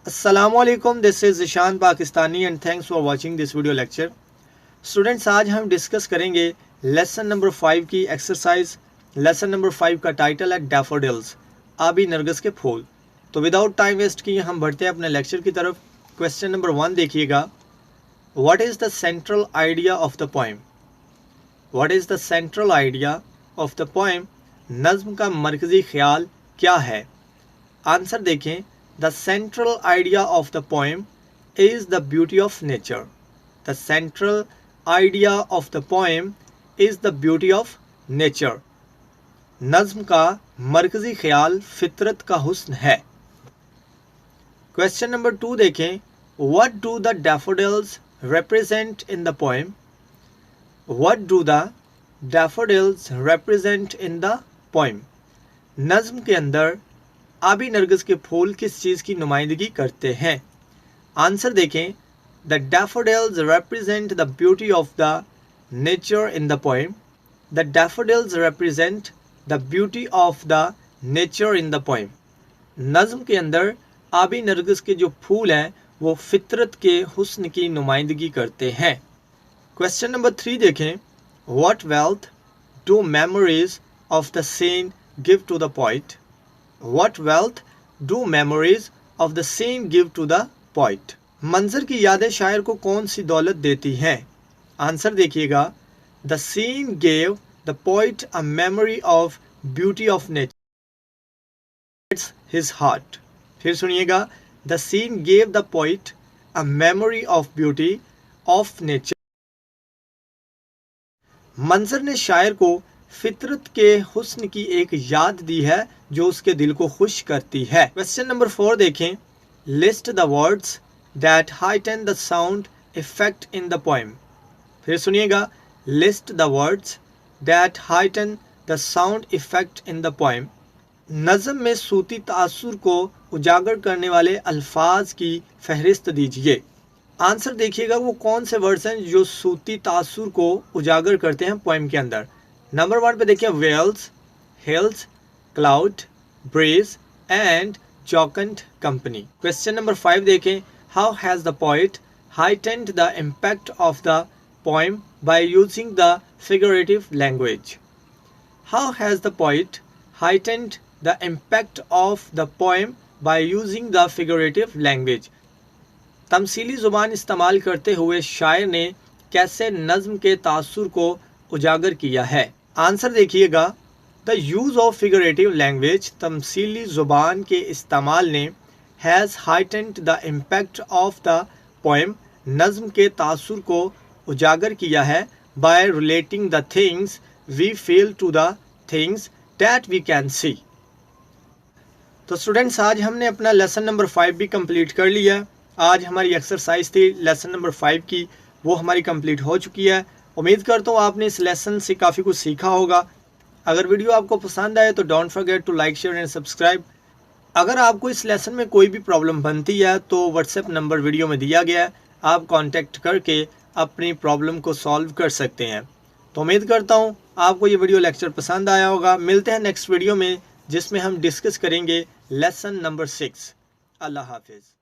अस्सलाम वालेकुम, this is Zeeshan Pakistani and thanks for watching this video lecture. Students, आज हम डिस्कस करेंगे लेसन नंबर 5 की एक्सरसाइज। लेसन नंबर 5 का टाइटल है डैफोडिल्स, आबी नरगिस के फूल। तो विदाउट टाइम वेस्ट किए हम बढ़ते हैं अपने लेक्चर की तरफ। क्वेश्चन नंबर 1 देखिएगा, what is the central idea of the poem? What is the central idea of the poem? नज़्म का मरकज़ी ख्याल क्या है? आंसर देखें, the central idea of the poem is the beauty of nature. The central idea of the poem is the beauty of nature. नज़्म का मरकज़ी ख्याल फितरत का हुस्न है। क्वेश्चन नंबर 2 देखें, what do the daffodils represent in the poem? What do the daffodils represent in the poem? नज़्म के अंदर आबी नरगिस के फूल किस चीज़ की नुमाइंदगी करते हैं? आंसर देखें, the daffodils represent the beauty of the nature in the poem. The daffodils represent the beauty of the nature in the poem. नज़्म के अंदर आबी नरगिस के जो फूल हैं वो फितरत के हुस्न की नुमाइंदगी करते हैं। क्वेश्चन नंबर 3 देखें, what wealth do memories of the scent give to the poet? What wealth do memories of the saint give to the poet? मंजर की यादें शायर को कौन सी दौलत देती हैं? आंसर देखिएगा, The saint gave the poet a memory of beauty of nature. It's his heart. फिर सुनिएगा, The saint gave the poet a memory of beauty of nature. मंजर ने शायर को फितरत के हुस्न की एक याद दी है जो उसके दिल को खुश करती है। क्वेश्चन नंबर 4 देखें, list the words that heighten the sound effect in the poem. फिर सुनिएगा, list the words that heighten the sound effect in the poem. नज़म में सूती तासुर को उजागर करने वाले अल्फाज की फहरिस्त दीजिए। आंसर देखिएगा, वो कौन से वर्ड्स हैं जो सूती तासुर को उजागर करते हैं पोएम के अंदर। नंबर 1 पे देखिए, vales, hills, cloud, breeze and jocund company. Question number 5 देखें, how has the poet heightened the impact of the poem by using the figurative language? How has the poet heightened the impact of the poem by using the figurative language? तमसीली ज़ुबान इस्तेमाल करते हुए शायर ने कैसे नज़्म के तासुर को उजागर किया है? आंसर देखिएगा, the use of figurative language, तमसीली ज़ुबान के इस्तेमाल ने has heightened the impact of the poem, नज़्म के तासुर को उजागर किया है by relating the things we feel to the things that we can see. तो स्टूडेंट्स, आज हमने अपना लेसन नंबर 5 भी कंप्लीट कर लिया। आज हमारी एक्सरसाइज थी लेसन नंबर 5 की, वो हमारी कंप्लीट हो चुकी है। उम्मीद करता हूँ आपने इस लेसन से काफ़ी कुछ सीखा होगा। अगर वीडियो आपको पसंद आए तो don't forget to like, share and subscribe. अगर आपको इस लेसन में कोई भी प्रॉब्लम बनती है तो व्हाट्सएप नंबर वीडियो में दिया गया है, आप कांटेक्ट करके अपनी प्रॉब्लम को सॉल्व कर सकते हैं। तो उम्मीद करता हूँ आपको ये वीडियो लेक्चर पसंद आया होगा। मिलते हैं नेक्स्ट वीडियो में जिसमें हम डिस्कस करेंगे लेसन नंबर 6। अल्लाह हाफिज़।